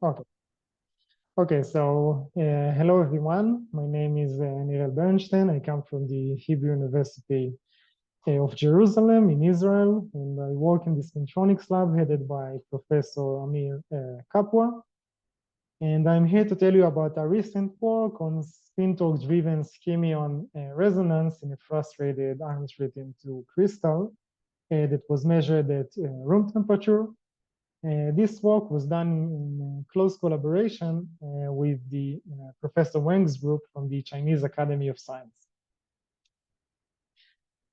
Okay. Okay, so hello everyone. My name is Nirel Bernstein. I come from the Hebrew University of Jerusalem in Israel, and I work in the spintronics lab headed by Professor Amir Kapwa. And I'm here to tell you about our recent work on spin torque-driven Skyrmion resonance in a frustrated iron tritium-2 crystal that was measured at room temperature. This work was done in close collaboration with the Professor Wang's group from the Chinese Academy of Science.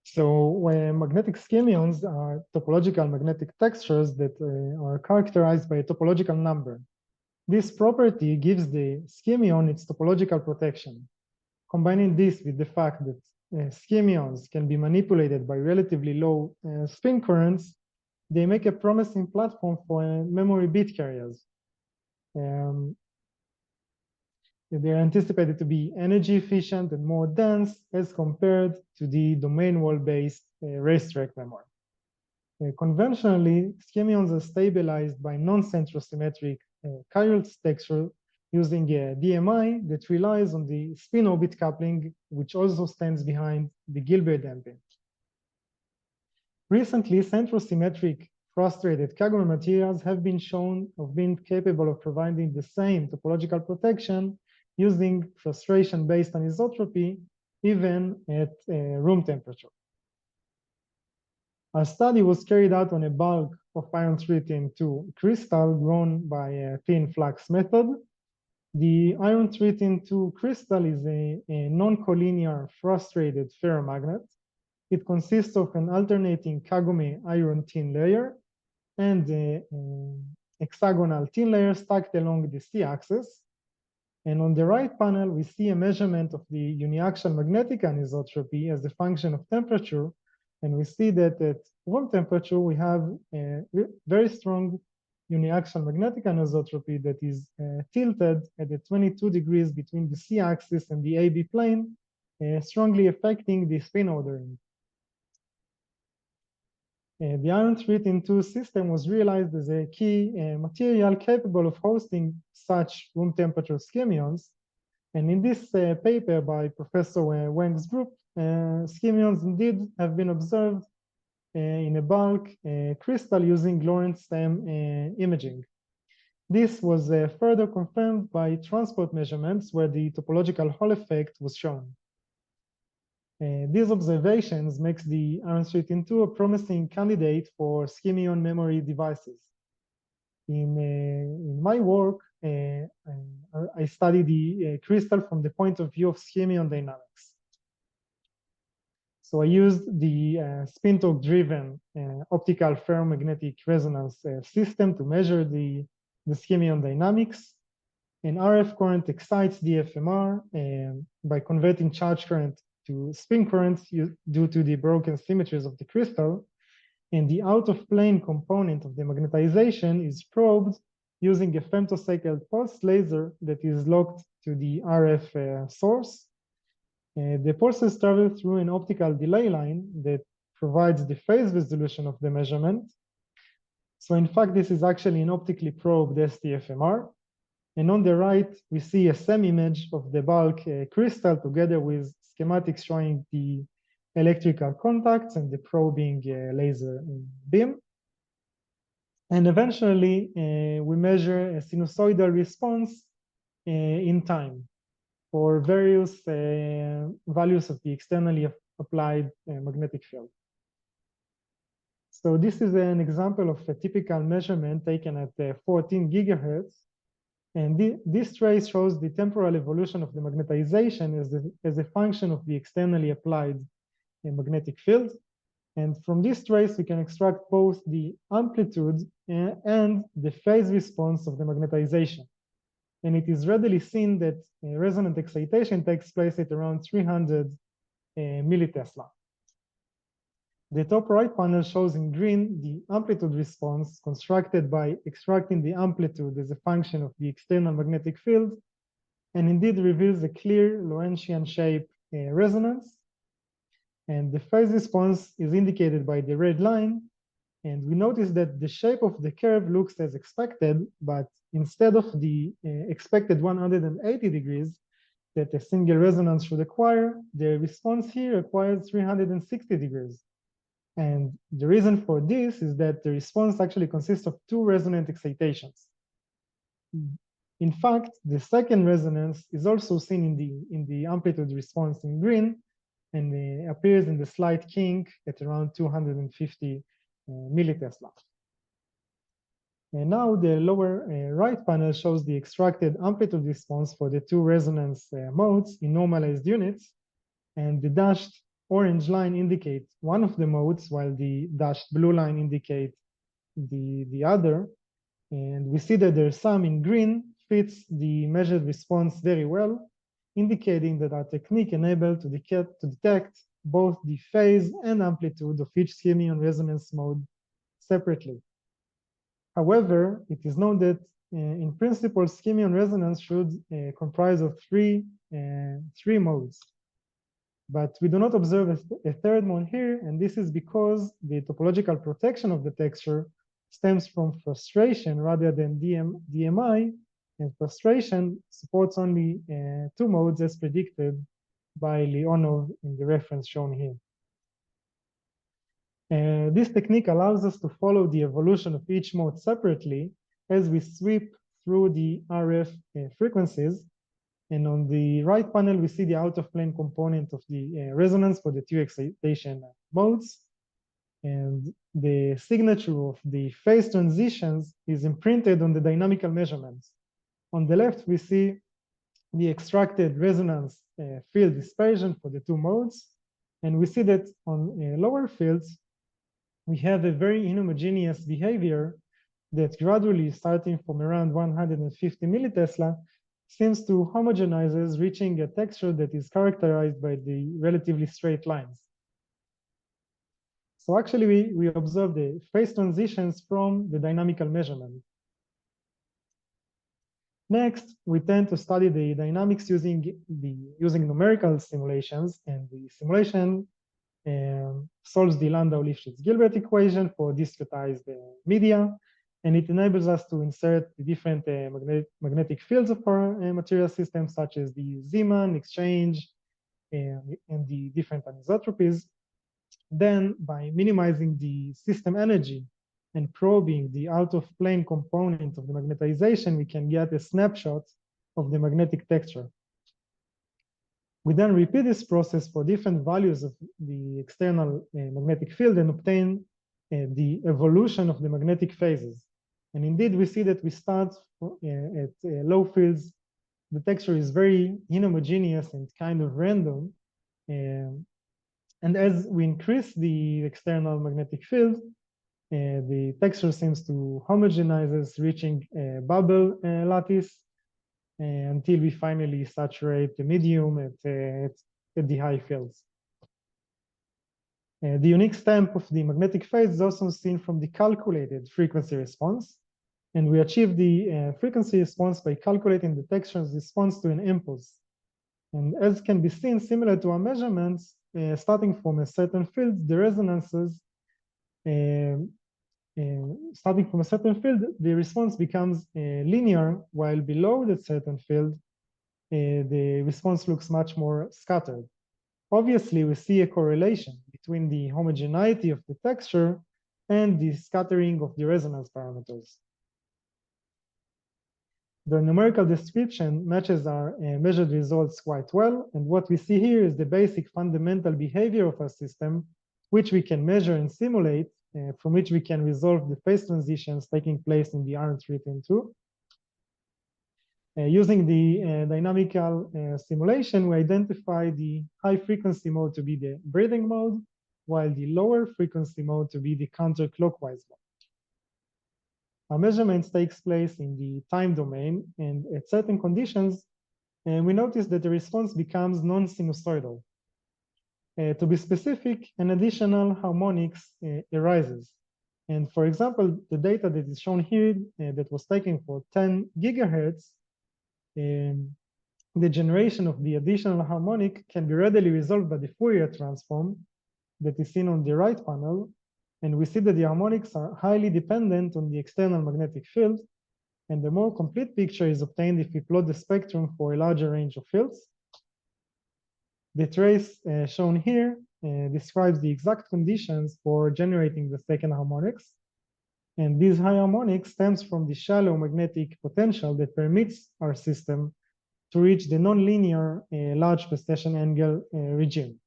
So magnetic skyrmions are topological magnetic textures that are characterized by a topological number. This property gives the skyrmion its topological protection. Combining this with the fact that skyrmions can be manipulated by relatively low spin currents, they make a promising platform for memory bit carriers. They're anticipated to be energy efficient and more dense as compared to the domain wall-based racetrack memory. Conventionally, skyrmions are stabilized by non-centrosymmetric chiral texture using a DMI that relies on the spin-orbit coupling, which also stands behind the Gilbert damping. Recently, centrosymmetric frustrated Kagome materials have been shown of being capable of providing the same topological protection using frustration-based anisotropy, even at room temperature. Our study was carried out on a bulk of iron tritium-2 crystal grown by a thin flux method. The iron tritium-2 crystal is a non-collinear frustrated ferromagnet. It consists of an alternating Kagome iron thin layer and a hexagonal thin layer stacked along the C-axis. And on the right panel, we see a measurement of the uniaxial magnetic anisotropy as a function of temperature. And we see that at room temperature, we have a very strong uniaxial magnetic anisotropy that is tilted at 22 degrees between the C-axis and the AB plane, strongly affecting the spin ordering. The iron tritium-2 system was realized as a key material capable of hosting such room temperature skyrmions. And in this paper by Professor Wang's group, skyrmions indeed have been observed in a bulk crystal using Lorentz stem imaging. This was further confirmed by transport measurements where the topological Hall effect was shown. These observations makes the iron tritium-2 a promising candidate for skyrmion memory devices. In my work, I study the crystal from the point of view of skyrmion dynamics. So I used the spin torque-driven optical ferromagnetic resonance system to measure the skyrmion dynamics. And RF current excites the FMR by converting charge current to spin currents due to the broken symmetries of the crystal. And the out-of-plane component of the magnetization is probed using a femtocycled pulse laser that is locked to the RF source. The pulses travel through an optical delay line that provides the phase resolution of the measurement. So in fact, this is actually an optically probed STFMR. And on the right, we see a SEM image of the bulk crystal together with schematics showing the electrical contacts and the probing laser beam. And eventually, we measure a sinusoidal response in time for various values of the externally applied magnetic field. So this is an example of a typical measurement taken at 14 gigahertz. And this trace shows the temporal evolution of the magnetization as a function of the externally applied magnetic field. And from this trace, we can extract both the amplitude and the phase response of the magnetization. And it is readily seen that resonant excitation takes place at around 300 millitesla. The top right panel shows in green the amplitude response constructed by extracting the amplitude as a function of the external magnetic field, and indeed reveals a clear Lorentzian shape resonance. And the phase response is indicated by the red line, And we notice that the shape of the curve looks as expected, but instead of the expected 180 degrees that a single resonance should acquire, the response here acquires 360 degrees. And the reason for this is that the response actually consists of two resonant excitations. In fact, the second resonance is also seen in the amplitude response in green, and appears in the slight kink at around 250 millitesla. And now the lower right panel shows the extracted amplitude response for the two resonance modes in normalized units, and the dashed orange line indicates one of the modes, while the dashed blue line indicates the other. And we see that their sum in green fits the measured response very well, indicating that our technique enabled to detect both the phase and amplitude of each Skyrmion resonance mode separately. However, it is known that in principle, Skyrmion resonance should comprise of three modes. But we do not observe a third mode here, and this is because the topological protection of the texture stems from frustration rather than DMI, and frustration supports only two modes as predicted by Leonov in the reference shown here. This technique allows us to follow the evolution of each mode separately as we sweep through the RF frequencies. And on the right panel, we see the out-of-plane component of the resonance for the two excitation modes. And the signature of the phase transitions is imprinted on the dynamical measurements. On the left, we see the extracted resonance field dispersion for the two modes. And we see that on lower fields, we have a very inhomogeneous behavior that gradually, starting from around 150 millitesla, seems to homogenizes, reaching a texture that is characterized by the relatively straight lines. So actually, we observe the phase transitions from the dynamical measurement. Next, we tend to study the dynamics using numerical simulations, and the simulation solves the Landau-Lifshitz-Gilbert equation for discretized media, and it enables us to insert the different magnetic fields of our material system, such as the Zeeman exchange and the different anisotropies. Then, by minimizing the system energy and probing the out-of-plane component of the magnetization, we can get a snapshot of the magnetic texture. We then repeat this process for different values of the external magnetic field and obtain the evolution of the magnetic phases. And indeed, we see that we start at low fields. The texture is very inhomogeneous and kind of random. And as we increase the external magnetic field, the texture seems to homogenize, reaching a bubble lattice until we finally saturate the medium at the high fields. The unique stamp of the magnetic phase is also seen from the calculated frequency response. And we achieve the frequency response by calculating the texture's response to an impulse. And as can be seen, similar to our measurements, starting from a certain field, the resonances, starting from a certain field, the response becomes linear, while below that certain field, the response looks much more scattered. Obviously, we see a correlation between the homogeneity of the texture and the scattering of the resonance parameters. The numerical description matches our measured results quite well, and what we see here is the basic fundamental behavior of our system, which we can measure and simulate, from which we can resolve the phase transitions taking place in the R310-2. Using the dynamical simulation, we identify the high frequency mode to be the breathing mode, while the lower frequency mode to be the counterclockwise mode. Our measurements takes place in the time domain, and at certain conditions, we notice that the response becomes non-sinusoidal. To be specific, an additional harmonics arises. And for example, the data that is shown here that was taken for 10 gigahertz, the generation of the additional harmonic can be readily resolved by the Fourier transform that is seen on the right panel. And we see that the harmonics are highly dependent on the external magnetic field. And the more complete picture is obtained if we plot the spectrum for a larger range of fields. The trace shown here describes the exact conditions for generating the second harmonics. And this high harmonic stems from the shallow magnetic potential that permits our system to reach the nonlinear large precession angle regime.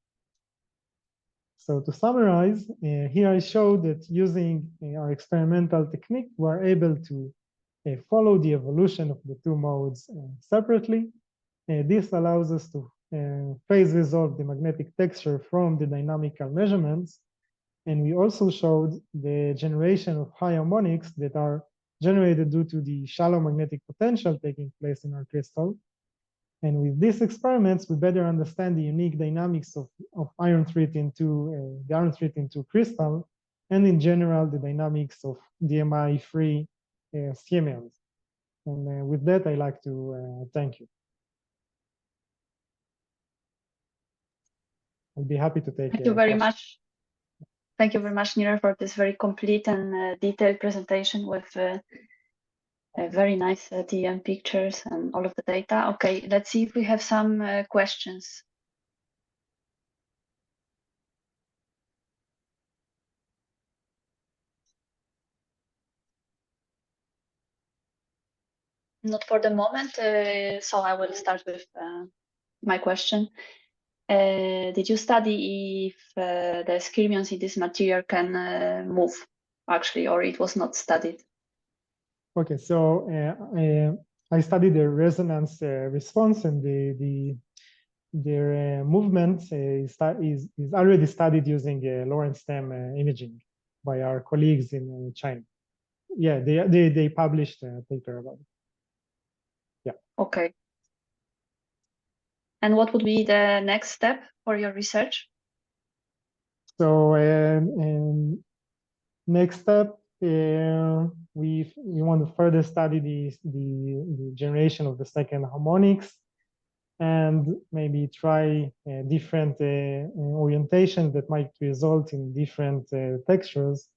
So to summarize, here I show that using our experimental technique, we're able to follow the evolution of the two modes separately. This allows us to phase resolve the magnetic texture from the dynamical measurements. And we also showed the generation of high harmonics that are generated due to the shallow magnetic potential taking place in our crystal. And with these experiments, we better understand the unique dynamics of iron 3tin2, the iron 3tin2 crystal, and in general, the dynamics of DMI-free Skyrmions. And with that, I'd like to thank you. I'll be happy to take Thank you very much. Thank you very much, Nirel, for this very complete and detailed presentation with very nice TEM pictures and all of the data. Okay, let's see if we have some questions. Not for the moment, so I will start with my question. Did you study if the Skyrmions in this material can move, actually, or it was not studied? Okay, so I studied the resonance response, and their movement is already studied using Lorentz stem imaging by our colleagues in China. Yeah, they published a paper about it. Yeah. Okay. And what would be the next step for your research? So next step, we want to further study the generation of the second harmonics, and maybe try different orientations that might result in different textures,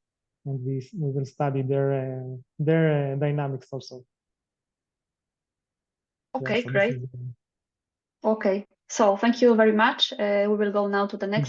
and we will study their dynamics also. Okay, yeah, so great. Okay, so thank you very much. We will go now to the next